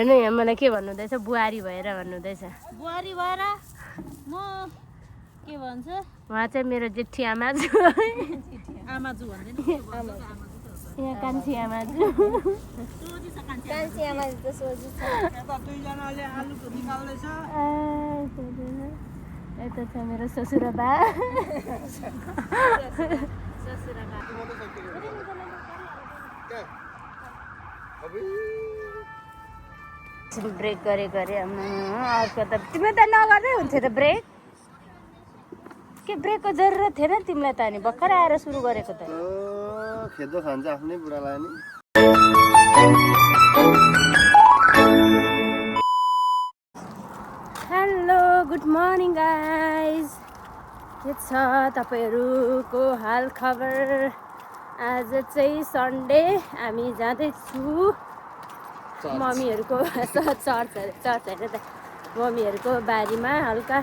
हैन यहाँ मलाई के भन्नुहुँदैछ बुहारी भएर भन्नुहुँदैछ बुहारी भएर म के भन्छ उहाँ चाहिँ मेरो जेठी आमाजु आमाजु भन्दैन यहाँ कान्छी आमाजु सोझी छ कान्छी आमाजु त सोझी छ यता दुईजनाले आलु निकाल्दैछ यता छ मेरो ससुराबा ब्रेक गरे अर्को त तिमीले त नगर्दै हुन्थ्यो त ब्रेक के ब्रेकको जरुरत थिएन तिमीलाई त अनि भर्खर आएर सुरु गरेको त खेद्दो खान्छ आफ्नै बुढालाई नि हेलो गुड मर्निङ गाइज के छ तपाईँहरूको हाल खबर आज चाहिँ सन्डे हामी जाँदैछु मम्मीहरूको चर्च होइन त मम्मीहरूको बारीमा हल्का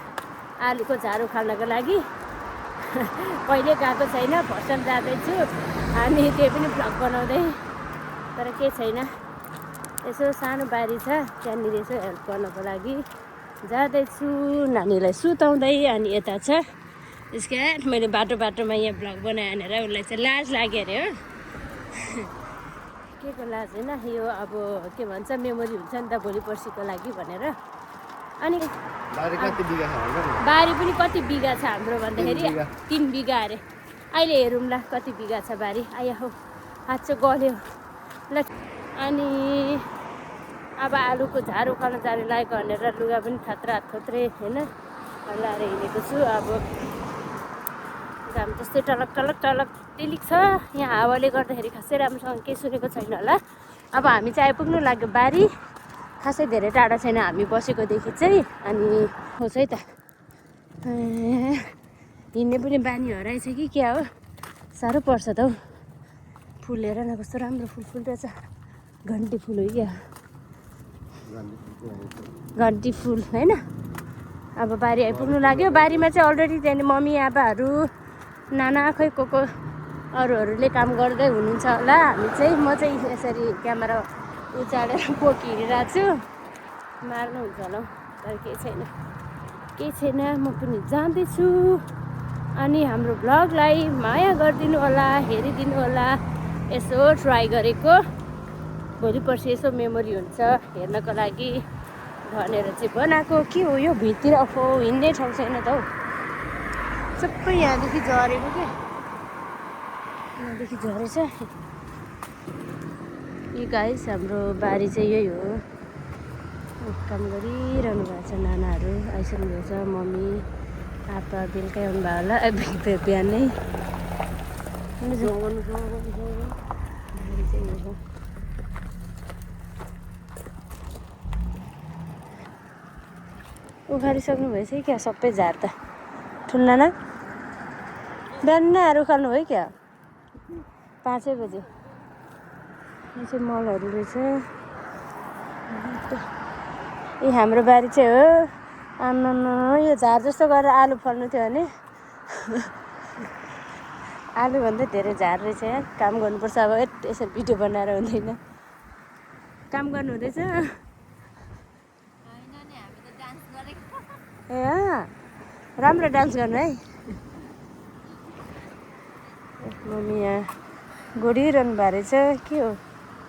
आलुको झारो खाल्नको लागि कहिले गएको छैन फर्स्ट टाइम जाँदैछु अनि त्यही पनि भ्लग बनाउँदै तर के छैन यसो सानो बारी छ त्यहाँनिर यसो हेल्प गर्नको लागि जाँदैछु नानीलाई सुताउँदै अनि यता छ त्यसका मैले बाटोमा यहाँ भ्लग बनाएँ भनेर उसलाई चाहिँ लाज लाग्यो अरे हो के को लाज होइन यो अब के भन्छ मेमोरी हुन्छ नि त भोलि पर्सिको लागि भनेर अनि बारी पनि कति बिघा छ हाम्रो भन्दाखेरि 3 बिघा अरे अहिले हेरौँला कति बिघा छ बारी आया हो हात चाहिँ गल्यो ल अनि अब आलुको झारो खान जाने लागेको भनेर लुगा पनि थोत्रै होइन लाएर हिँडेको छु अब घाम त्यस्तै टलक टिलिक छ यहाँ हावाले गर्दाखेरि खासै राम्रोसँग केही सुनेको छैन होला अब हामी चाहिँ आइपुग्नु लाग्यो बारी खासै धेरै टाढा छैन हामी बसेकोदेखि चाहिँ अनि होस् है त हिँड्ने पनि बानी हराएछ कि क्या हो साह्रो पर्छ त हौ फुल हेर न कस्तो राम्रो फुल फुल्दैछ घन्टी फुल हो क्या घन्टी फुल होइन अब बारी आइपुग्नु लाग्यो बारीमा चाहिँ अलरेडी त्यहाँनिर मम्मी आपाहरू नाना खै को अरूहरूले काम गर्दै हुनुहुन्छ होला हामी चाहिँ म चाहिँ यसरी क्यामेरा उचालेर पोखिरहेको छु मार्नुहुन्छ होला तर केही छैन म पनि जाँदैछु अनि हाम्रो भ्लगलाई माया गरिदिनु होला हेरिदिनु होला यसो ट्राई गरेको भोलि पर्सि यसो मेमोरी हुन्छ हेर्नको लागि भनेर चाहिँ बनाएको के हो यो भित्र अफो हिँड्ने ठाउँ छैन त हौ सबै यहाँदेखि झरेको क्या यहाँदेखि झरेछ यो गाइस हाम्रो बारी चाहिँ यही हो काम गरिरहनु भएको छ नानाहरू आइसक्नु भएको छ मम्मी आप्पा बेलुकै आउनुभयो होला बिहानै उखालिसक्नु भएछ क्या सबै झार त ठुल्ना न बिहान नै आएर उखाल्नु भयो क्या 5 बजे यो चाहिँ मलहरू रहेछ ए हाम्रो बारी चाहिँ हो आम्मा यो झार जस्तो गरेर आलु फल्नु थियो भने आलुभन्दा धेरै झार रहेछ यहाँ काम गर्नुपर्छ अब यसरी भिडियो बनाएर हुँदैन काम गर्नु हुँदैछ ए राम्रो डान्स गर्नु है मम्मी यहाँ गोडिरहनु भएको रहेछ के हो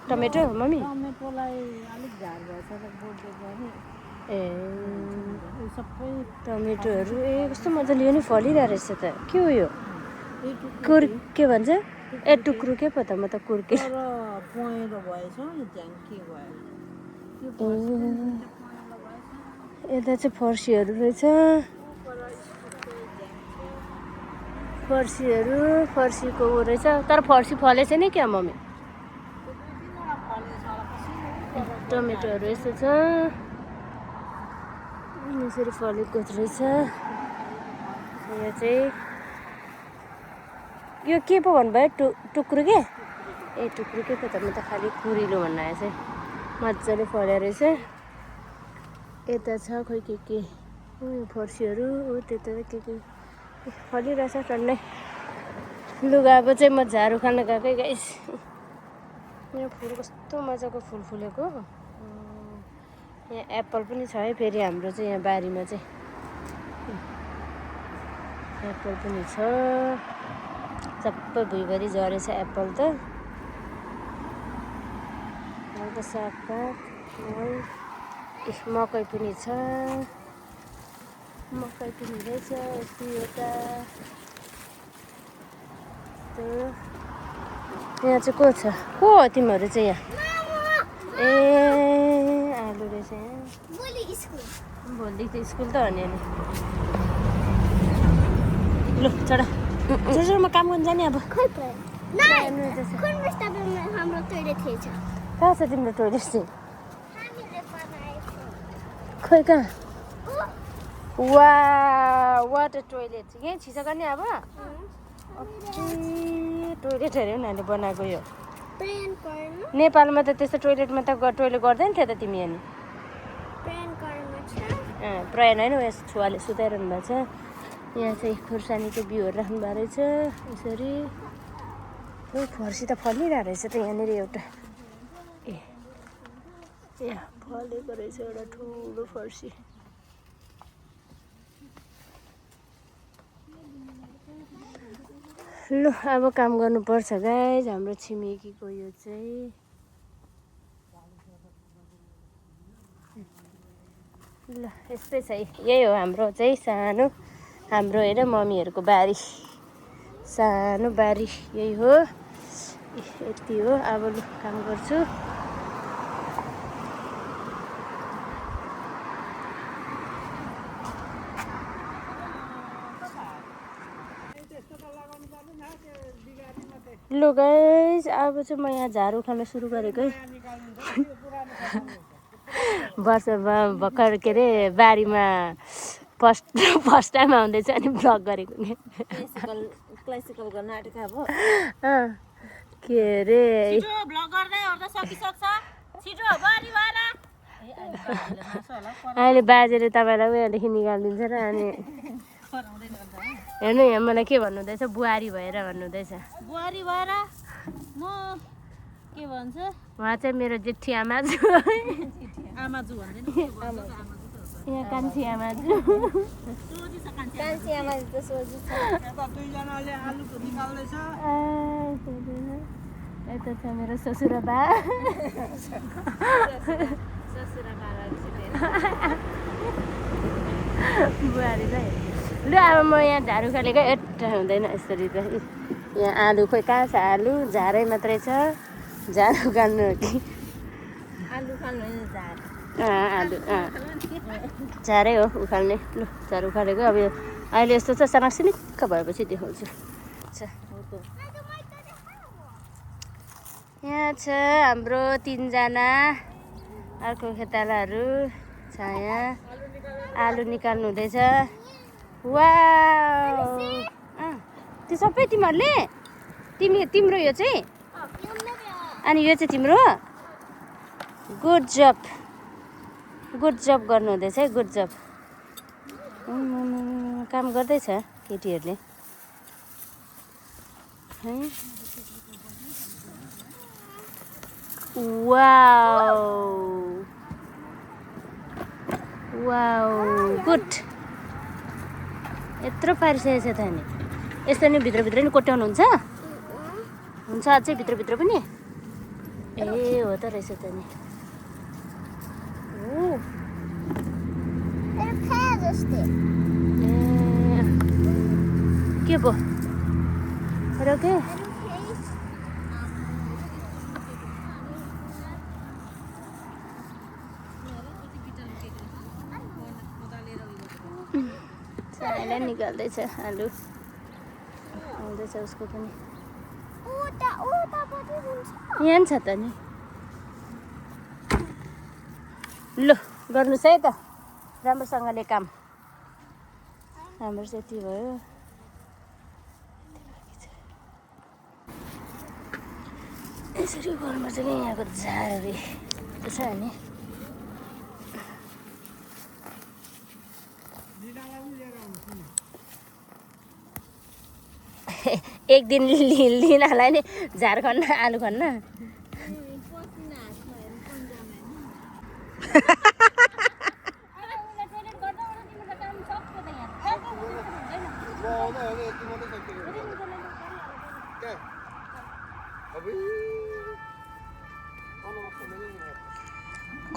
टमेटो मम्मी टमेटोलाई अलिक झार भएछ ए सबै टमेटोहरू ए कस्तो मजाले यो नि फलिरहेको रहेछ त के हो यो के भन्छ ए टुक्रो के पो त म त कुर्के पहेँलो भएछ झ्याङ्के भयो यता चाहिँ फर्सीहरू रहेछ फर्सीको ऊ रहेछ तर फर्सी फलेछ नि क्या मम्मी टमेटोहरू यस्तो छ यसरी फलेको रहेछ यो चाहिँ यो के पो भन्नुभयो टुक्रो के ए टुक्रो के पो त म त खालि कुरिलो भन्नु आएछ मजाले फल्यो रहेछ यता छ खोइ के यो फर्सीहरू हो त्यता के फलिरहेछ टन्नै लुगा अब चाहिँ म झाडु खान गएकै गाइस यो फुल कस्तो मजाको फुल फुलेको यहाँ एप्पल पनि छ है फेरि हाम्रो चाहिँ यहाँ बारीमा चाहिँ एप्पल पनि छ सबै भुइँभरि झरेछ एप्पल त हल्का सागपात मकै पनि छ मकै पनि रहेछ यस्तो एउटा यहाँ चाहिँ को छ को हो तिमीहरू चाहिँ यहाँ ए आलु रहेछ यहाँ भोलि त स्कुल त हो नि ल चढ म काम गर्नु जाने अब कहाँ छ तिम्रो टोइलेट चाहिँ खोइ कहाँ वा वाटर टोइलेट यहीँ छिसो गर्ने अब टोइलेट हेऱ्यो उनीहरूले बनाएको यो नेपालमा त त्यस्तो टोइलेटमा त टोइलेट गर्दैन थियो त तिमी यहाँ प्रयाण होइन यहाँ छुवाले सुताइरहनु भएको छ यहाँ चाहिँ खुर्सानीको बिउहरू राख्नु भएको रहेछ यसरी फर्सी त फलिरहेको रहेछ त यहाँनिर एउटा ए यहाँ फलेको रहेछ एउटा ठुलो फर्सी ल अब काम गर्नुपर्छ गाइज हाम्रो छिमेकीको यो चाहिँ ल यस्तै छ यही हो हाम्रो चाहिँ सानो हाम्रो हेर मम्मीहरूको बारी सानो बारी यही हो यति हो अब लु काम गर्छु लु गाइस अब चाहिँ म यहाँ झाडु खान सुरु गरेको है वर्षमा भर्खर के अरे बारीमा फर्स्ट टाइम आउँदैछ अनि भ्लग गरेको नि क्लासिकल गर्न आँटेको अब के अरे अहिले बाजेले तपाईँलाई उयोदेखि निकालिदिन्छ र अनि हेर्नु यहाँ मलाई के भन्नुहुँदैछ बुहारी भएर भन्नुहुँदैछ बुहारी भएर म के भन्छ उहाँ चाहिँ मेरो जेठी आमाजु आमाजु भन्छ नि यहाँ कान्छी आमाजु कान्छी आमाजु त सोझी छ दुईजनाले आलु निकाल्दैछ यता छ मेरो ससुराबा बुहारी चाहिँ लु अब म यहाँ झाडु खालेको एट्टा हुँदैन यसरी त यहाँ आलु खोइ कहाँ छ आलु झारै मात्रै छ झाडु खानु हो कि आलु खानु होइन झार आलु झारै हो उखाल्ने लु झाडु उखालेको अब अहिले यस्तो छ सनाक्सिनिक्क भएपछि देखाउँछु यहाँ छ हाम्रो 3 जना अर्को खेतालाहरू छ यहाँ आलु निकाल्नु हुँदैछ वा त्यो सबै तिमीहरूले तिम्रो यो चाहिँ अनि यो चाहिँ तिम्रो गुड जब गर्नु हुँदैछ है गुड जब काम गर्दैछ केटीहरूले है वाउ गुड यत्रो पारिसकेको छ त नि यस्तो नि भित्रभित्र नि कोट्याउनुहुन्छ हुन्छ अझै भित्रभित्र पनि ए हो त रहेछ त नि के पो र के साइलाई निकाल्दैछ आलु आउँदैछ उसको पनि यहाँ छ त नि ल गर्नुहोस् है त राम्रोसँगले काम हाम्रो चाहिँ यति भयो यसरी गर्नुपर्छ कि यहाँको झारहरू छ नि एक दिन लिनलाई नि झार खन्न आलु खन्न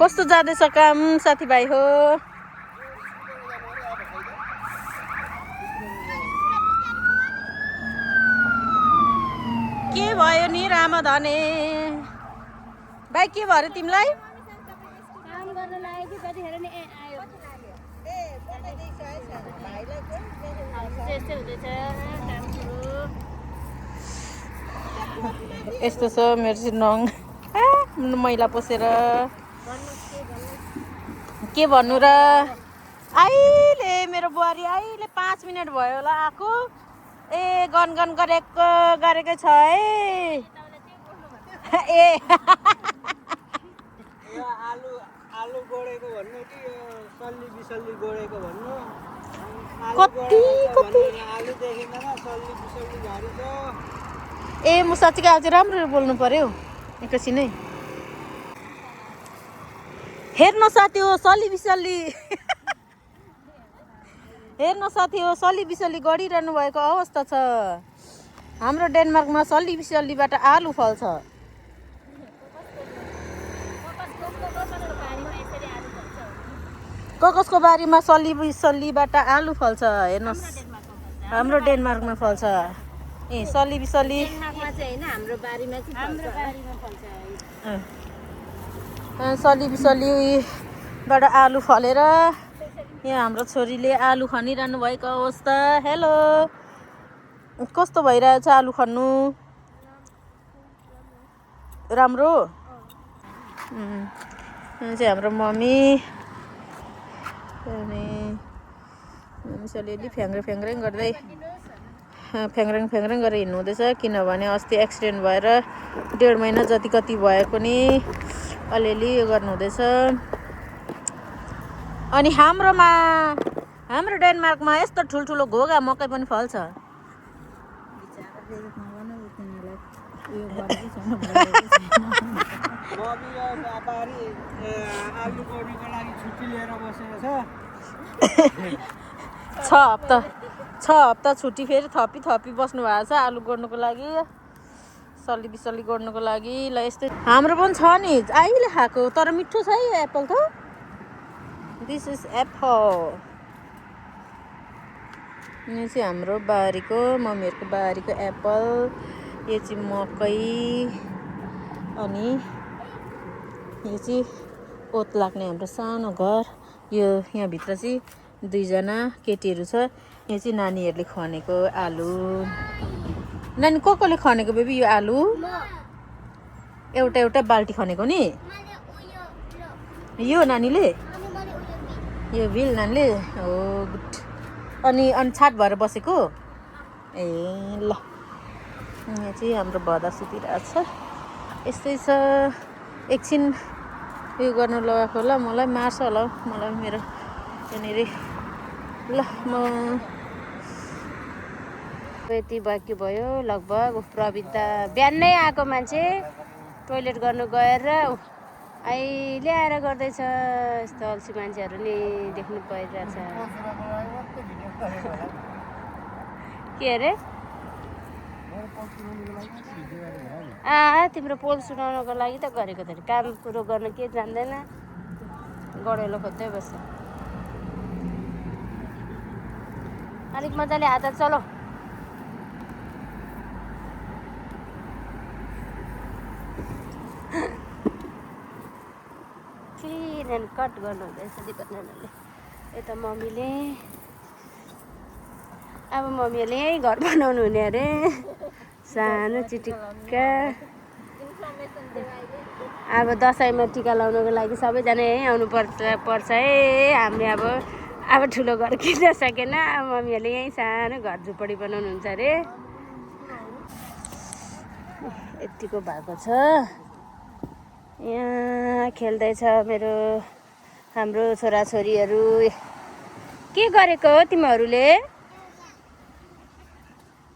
कस्तो जाँदैछ काम साथीभाइ हो? के भयो नि रामधने? भाइ के भयो तिमीलाई? काम गर्न लागेको कतिखेर नि आयो यस्तै हुँदैछ काम सुरु। यस्तो छ मेरो चाहिँ नङ मैला पसेर। के भन्नु र? अहिले मेरो बुहारी अहिले 5 मिनट भयो होला आएको। ए गनगन गरेकै छ है। ए आलु गोडेको भन्नु कि सल्ली बिसल्ली गोडेको भन्नु? कति आलु देखिँदैन, सल्ली बिसल्ली झारी छ। ए म साँच्चीकै आज राम्रो बोल्नु पर्यो एकैछिनै। हेर्नु साथी हो सल्ली बिसल्ली हेर्नु साथी हो सल्ली बिसल्ली गरिरहनु भएको अवस्था छ। हाम्रो डेनमार्कमा सल्ली बिसल्लीबाट आलु फल्छ। ककसको बारीमा सल्ली बिसल्लीबाट आलु फल्छ। हेर्नुहोस् हाम्रो डेनमार्कमा फल्छ। ए सल्ली बिसल्ली डेनमार्कमा चाहिँ होइन हाम्रो बारीमा चाहिँ हाम्रो बारीमा फल्छ। सल्ली बिसल्लीबाट आलु फलेर यहाँ हाम्रो छोरीले आलु खनिरहनु भएको अवस्था। हेलो कस्तो भइरहेछ आलु खन्नु? राम्रो? यहाँ चाहिँ हाम्रो मम्मी अनि अलिअलि फ्याङ्ग्रै गर्दै फ्याङ्ग्राङ गरेर हिँड्नु हुँदैछ। किनभने अस्ति एक्सिडेन्ट भएर 1.5 महिना जति कति भएको नि अलिअलि यो गर्नु हुँदैछ। अनि हाम्रो डेनमार्कमा यस्तो ठुल्ठुलो घोगा मकै पनि फल्छ। आलु गोड्नुको लागि छुट्टी लिएर बसेको छ। 6 हप्ता छुट्टी फेरि थपी बस्नु भएको छ आलु गोड्नुको लागि, सल्ली बिसल्ली गोड्नुको लागि। ल यस्तै हाम्रो पनि छ नि अहिले खाएको, तर मिठो छ है एप्पल त। This is Apple. यो चाहिँ हाम्रो बारीको मम्मीहरूको बारीको एप्पल। यो चाहिँ मकै अनि यो चाहिँ ओत लाग्ने हाम्रो सानो घर। यो यहाँभित्र चाहिँ 2 जना केटीहरू छ। यो चाहिँ नानीहरूले खनेको आलु। नानी कसले खनेको बेबी यो आलु? एउटा बाल्टी खनेको नि यो नानीले। यो बिल नानीले हो गुड। अनि छाट भएर बसेको। ए ल यहाँ चाहिँ हाम्रो भदा सुतिरहेको छ। यस्तै छ। एकछिन उयो गर्नु लगाएको होला, मलाई मार्छ होला मलाई मेरो यहाँनिर। ल म यति बाँकी भयो लगभग। प्रवीण त बिहानै आएको मान्छे टोइलेट गर्नु गएर अहिले आएर गर्दैछ। यस्तो अल्छी मान्छेहरू नि देख्नु पाइरहेछ। के अरे तिम्रो पोल सुनाउनको लागि त गरेको त काम कुरो गर्न के जान्दैन, गडेलो खोज्दै बस्छ। अलिक मजाले हात चलो। क्लिन कट गर्नु हुँदैछ दिपक नानाले। यता मम्मीले अब मम्मीहरूले यहीँ घर बनाउनु हुने अरे, सानो चिटिक्का। अब दसैँमा टिका लाउनुको लागि सबैजना यहीँ आउनु पर्छ है। हामीले अब ठुलो घर किन्न सकेन। मम्मीहरूले यहीँ सानो घर झुपडी बनाउनुहुन्छ अरे। यतिको भएको छ। यहाँ खेल्दैछ हाम्रो छोराछोरीहरू। के गरेको हो तिमीहरूले?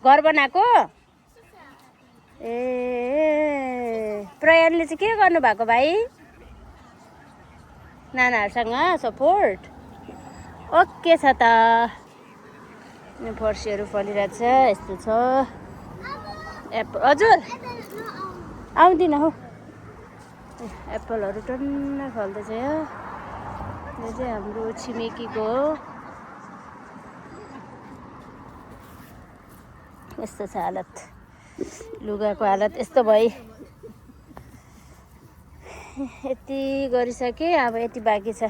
घर बनाएको? ए प्रयाणले चाहिँ के गर्नु भएको भाइ? नानाहरूसँग सपोर्ट ओके छ त। फर्सीहरू फलिरहेछ। यस्तो छ एप्पल। हजुर आउँदिन हौ। एप्पलहरू टन्न फल्दैछ यो चाहिँ हाम्रो छिमेकीको हो। यस्तो छ हालत, लुगाको हालत यस्तो भयो। यति गरिसकेँ, अब यति बाँकी छ।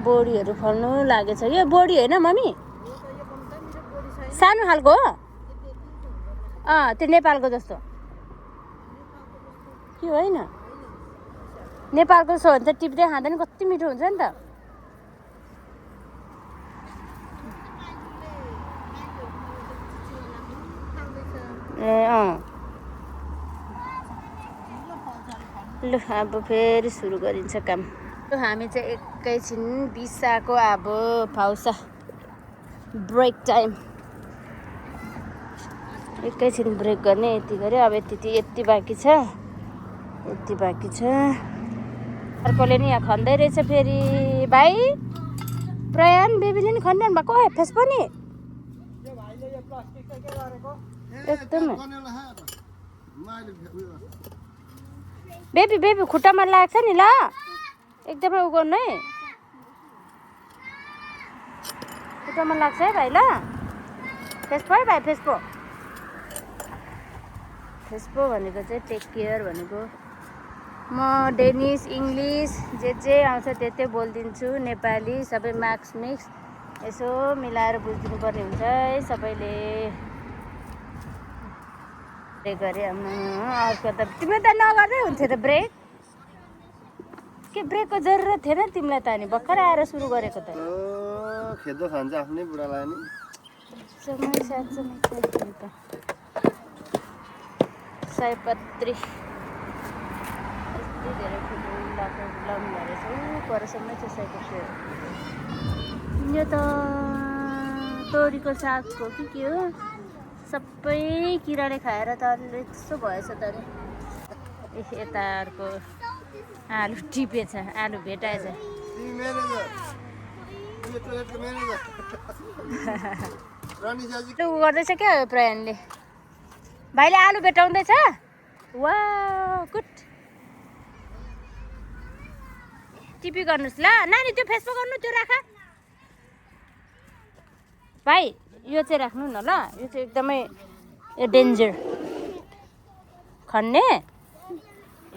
बोडीहरू फल्नु लागेछ। यो बोडी होइन मम्मी? सानो खालको हो? त्यो नेपालको जस्तो के होइन? नेपालको जस्तो हो भने त टिप्दै खाँदा नि कति मिठो हुन्छ नि त। ल अब फेरि सुरु गरिन्छ काम। हामी चाहिँ एकैछिन बिसाको अब पाउँछ ब्रेक टाइम। एकैछिन ब्रेक गर्ने यति गऱ्यो। अब यति बाँकी छ, यति बाँकी छ। अर्कोले नि यहाँ खन्दै रहेछ फेरि। भाइ प्रयान बेबीले नि खन्दैन भएको फेस पनि एकदम। बेबी खुट्टामा लाग्छ नि ल, एकदमै उ गर्नु है, खुट्टामा लाग्छ है भाइ ल। फेसपो है भाइ, फेसपो भनेको चाहिँ टेक केयर भनेको। म डेनिस इङ्ग्लिस जे आउँछ त्यतै बोलिदिन्छु, नेपाली सबै मिक्स यसो मिलाएर बुझिदिनु पर्ने हुन्छ है सबैले। ब्रेक गरे अर्को त तिमीले त नगर्दै हुन्थ्यो त ब्रेक। के ब्रेकको जरुरत थिएन तिमीलाई त? अनि भर्खर आएर सुरु गरेको त। खेद्दो खान्छ आफ्नै बुढालाई नि। सयपत्री यति धेरै फुल लाउनु भएछ। परसम्मै छ सयपत्रीहरू। यो त तोरीको सागको के हो, सबै किराले खाएर त अलि त्यस्तो भएछ त। अरे यता अर्को आलु टिपेछ, आलु भेटाएछ। उ गर्दैछ क्या प्रयाणले। भाइले आलु भेटाउँदैछ। वा गुड। टिपी गर्नुहोस् ल नानी, त्यो फेसबुक गर्नु, त्यो राख भाइ। यो चाहिँ राख्नु न ल, यो चाहिँ एकदमै डेन्जर खन्ने। ए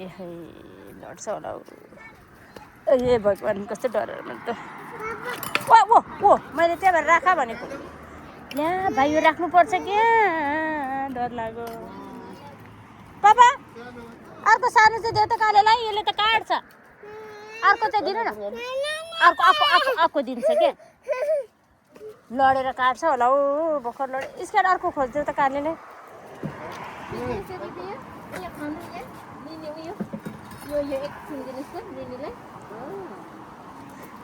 लड्छ होला। ए भगवान् कस्तो डर म त। ओ मैले त्यही भएर राख भनेको। यहाँ भाइ यो राख्नुपर्छ क्या, डर लाग्यो। पापा अर्को सानो चाहिँ देऊ त कालेलाई, यसले त काट्छ। अर्को चाहिँ दिनु न, अर्को दिन्छ क्या। लडेर काट्छ होला हौ, भर्खर लडे। स्क्यान अर्को खोज्दै त कालेले।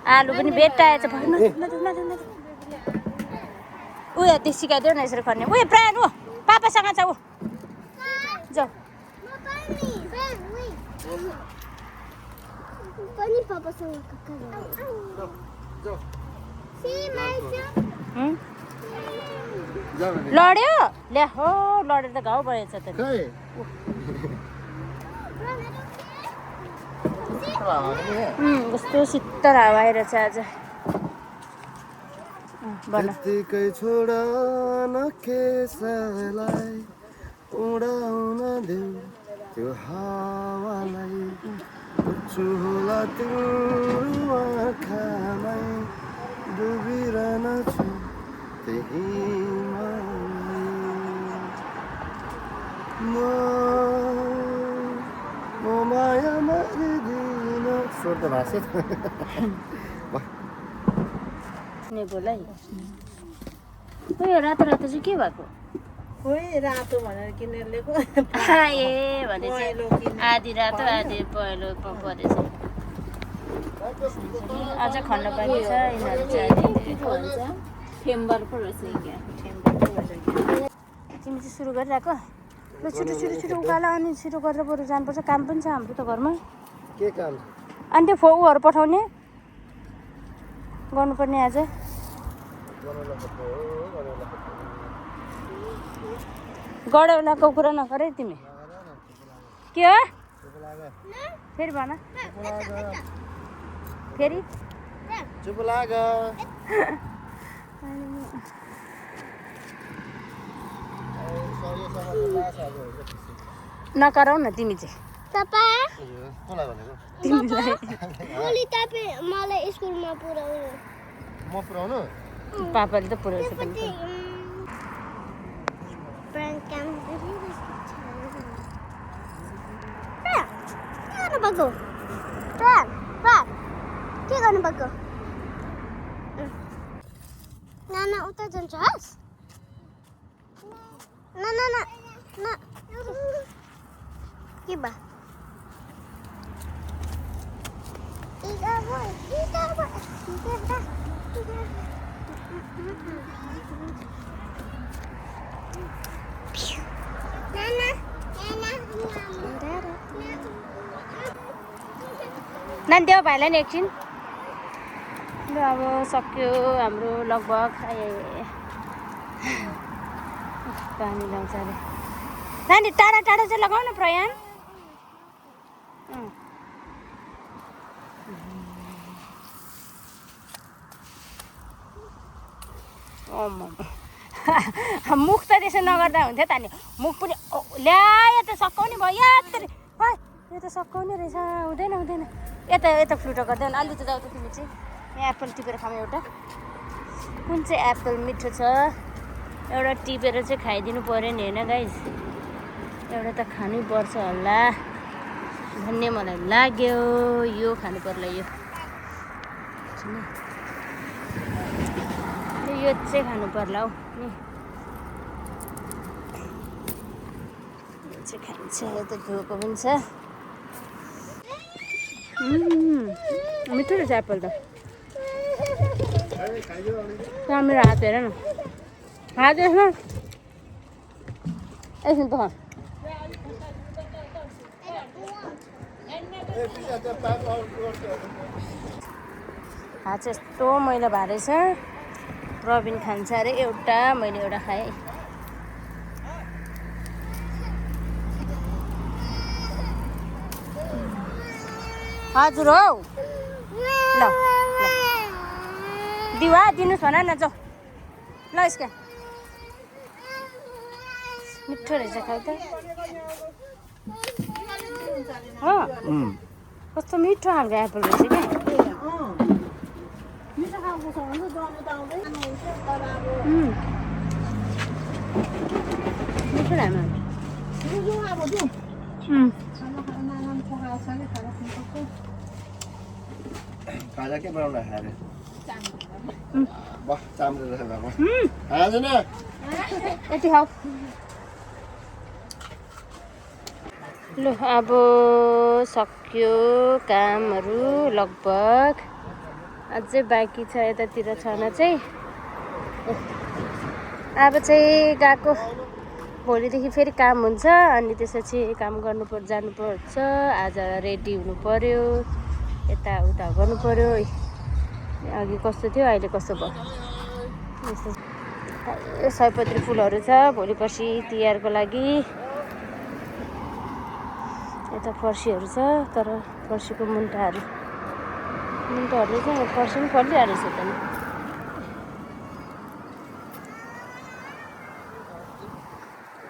आलु पनि भेटाएछ। उयो त्यो सिकाइदेऊ न यसरी खन्ने। उयो प्रायः ऊ पापासँग छ, ऊ जाऊ। लड्यो ल्या हो, लडेर त घाउ भएछ त। कस्तो शीतल हावा आइरहेछ आज। त्यतिकै छोड न केसलाई, उडाउन देऊ त्यो हावालाई, उच्चु होला तिम्रो आँखामै, डुबिरहन छु त्यही म माया मारिदिन। स्वर त भाषा नै बोला है। उयो रातो चाहिँ के भएको? खोइ रातो भनेर किनेर ल्याएको। ए भनेपछि आधी रातो आधी पहेँलो परेछ। अझ खण्ड बाँकी छ। यिनीहरू चाहिँ फेम्बर पो रहेछ क्या। तिमी चाहिँ सुरु गरिराख ल। छिटो उकालो, अनि छिटो गरेर बरु जानुपर्छ। काम पनि छ हाम्रो त घरमा। के काम? अनि त्यो फोउहरू पठाउने गर्नुपर्ने आज। गडौलाको कुरा नगर है तिमी। के हो फेरि भन फेरि चुप लाग नकराउ न तिमी चाहिँ तपाईँ कसलाई भनेको तिमीलाई भोलि तपाईँ मलाई स्कुलमा पुऱ्याउनु म पुऱ्याउनु पापाले त पुऱ्याउँछ पनि प्राङ्क काम गर्नुभएको के गर्नुभएको नाना उता जान्छस् न के बा नानी देऊ भाइलाई नि एकछिन ल अब सक्यो हाम्रो लगभग पानी लाउँछ अरे नानी टाढा टाढा चाहिँ लगाऊ न प्रयाण मुख त त्यसो नगर्दा हुन्थ्यो त नि मुख पनि ल्यायो त सकाउने भयो यो त सकाउने रहेछ हुँदैन हुँदैन यता फ्लुटो गर्दैन अलि त जाऊ त तिमी चाहिँ यहाँ एप्पल टिपेर खाऊ एउटा कुन चाहिँ एप्पल मिठो छ एउटा टिपेर चाहिँ खाइदिनु पऱ्यो नि होइन गाइस एउटा त खानै पर्छ होला भन्ने मलाई लाग्यो यो खानु पर्ला यो चाहिँ खानु पर्ला हौ नि यो चाहिँ खान्छ यो त घिउको पनि छ मिठो रहेछ एप्पल त कहाँ मेरो हात हेर न हात हेर्नु एकछिन पख हात चाहिँ यस्तो मैला भएर छ प्रवीण खान्छ अरे एउटा मैले एउटा खाएँ हजुर हौ ल दिवा दिनुहोस् भन न जाऊ ल यसका मिठो रहेछ खाउ त कस्तो मिठो खालको एप्पल रहेछ क्या मिठो राम्रो खाजा के बनाउनु खाएर वाह चाम्रो रहेछ बाबा खाँदैन यति खाऊ ल अब सक्यो कामहरू लगभग अझै बाँकी छ यतातिर छन चाहिँ अब चाहिँ गएको भोलिदेखि फेरि काम हुन्छ अनि त्यसपछि काम जानुपर्छ आज रेडी हुनु पर्यो यताउता गर्नु पर्यो अघि कस्तो थियो अहिले कस्तो भयो यस्तो सयपत्री फुलहरू छ भोलि पर्सि तिहारको लागि यता फर्सीहरू छ तर फर्सीको मुन्टाहरूले चाहिँ फर्सी पनि फलिरहेको रहेछ त नि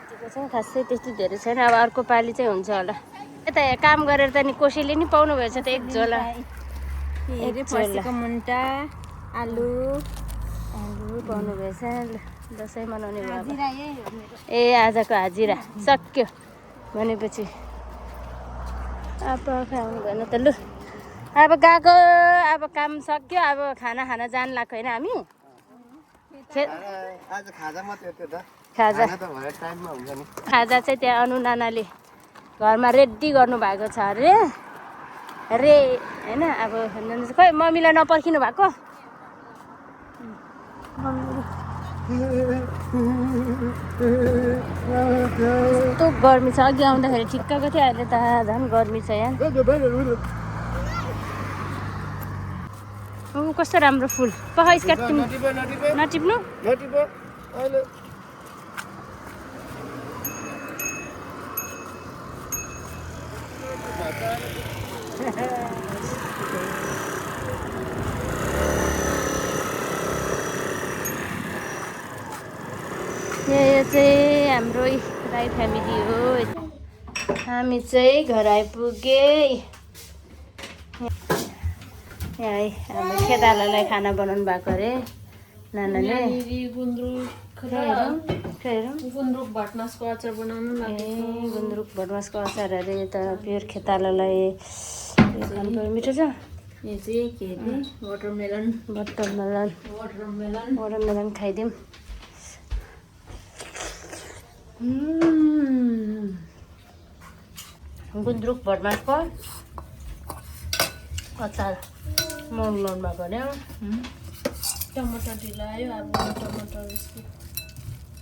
यतिको चाहिँ खासै त्यति धेरै छैन अब अर्को पालि चाहिँ हुन्छ होला यता काम गरेर त नि कसैले नि पाउनु भएछ त एक झोला फर्सीको मुन्टा आलु पाउनु भएछ दसैँ मनाउने भयो ए आजको हाजिरा सक्यो भनेपछि अब खाउनु भएन त लु अब गएको अब काम सक्यो अब खाना खान जानु लाग्यो होइन हामी आज खाजा मात्रै त्यो त खाजा त भरे टाइममा हुन्छ नि खाजा चाहिँ त्यहाँ अनु नानाले घरमा रेडी गर्नु भएको छ अरे होइन अब खोइ मम्मीलाई नपर्खिनु भएको यस्तो गर्मी छ अघि आउँदाखेरि ठिक्कको थियो अहिले त झन् गर्मी छ यहाँ कस्तो राम्रो फुल पख स्काट नटिप्नु यो चाहिँ हाम्रो राई फ्यामिली हो। हामी चाहिँ घर आइपुगे। यहाँ हाम्रो खेतालालाई खाना बनाउनु भएको अरे नानाले। गुन्द्रुक भटमासको अचार बनाउनु गुन्द्रुक भटमासको अचार अरे। त प्योर खेतालालाई मिठो छ। यो चाहिँ के अरे वाटरमेलन खाइदिउँ। गुन्द्रुक भटमासको अचार बनाउनु भएको अरे। टमाटर ढिलायो अब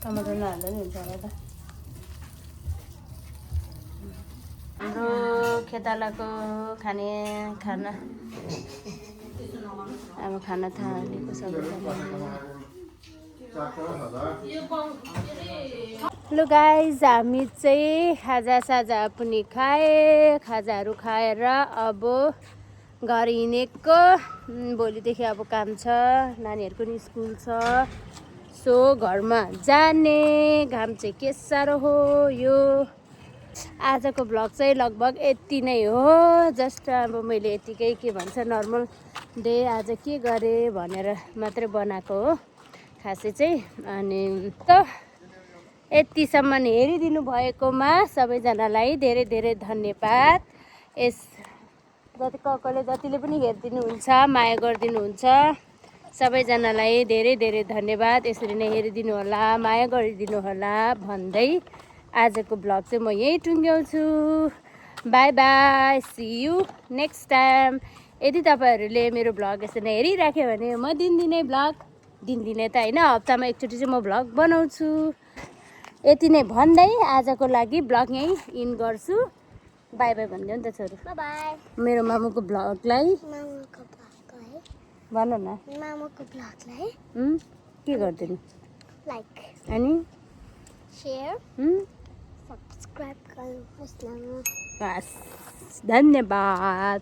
टमाटर नहाल्दा नि हुन्छ होला त। हाम्रो खेतालाको खाने खाना अब खाना थालेको सबैजना। हेलो गाइज, हामी चाहिँ खाजा पनि खाए। खाजाहरू खाएर अब घर हिँडेको। भोलिदेखि अब काम छ, नानीहरूको नि स्कुल छ। सो घरमा जाने। घाम चाहिँ के साह्रो हो यो। आजको भ्लग चाहिँ लगभग यति नै हो। जस्ट अब मैले यतिकै के भन्छ नर्मल डे आज के गरेँ भनेर मात्रै बनाएको हो खासै चाहिँ। अनि त यतिसम्म हेरिदिनु भएकोमा सबैजनालाई धेरै धेरै धन्यवाद। यस कसले जतिले पनि हेरिदिनुहुन्छ, माया गरिदिनुहुन्छ, सबैजनालाई धेरै धेरै धन्यवाद। यसरी नै हेरिदिनु होला, माया गरिदिनु होला भन्दै आजको ब्लग चाहिँ म यहीँ टुङ्ग्याउँछु। Bye bye, see you next time. यदि तपाईँहरूले मेरो ब्लग यसरी नै हेरिराख्यो भने म दिनदिनै ब्लग दिनदिनै त होइन, हप्तामा एकचोटि चाहिँ म ब्लग बनाउँछु। यति नै भन्दै आजको लागि ब्लग यहीँ इन गर्छु। बाई बाई भनिदियो नि त छोरो। मेरो मामुको ब्लगलाई भन न। के गरिदिनु लाइक अनि शेयर सब्सक्राइब गर्नुहोस् न। बस धन्यवाद।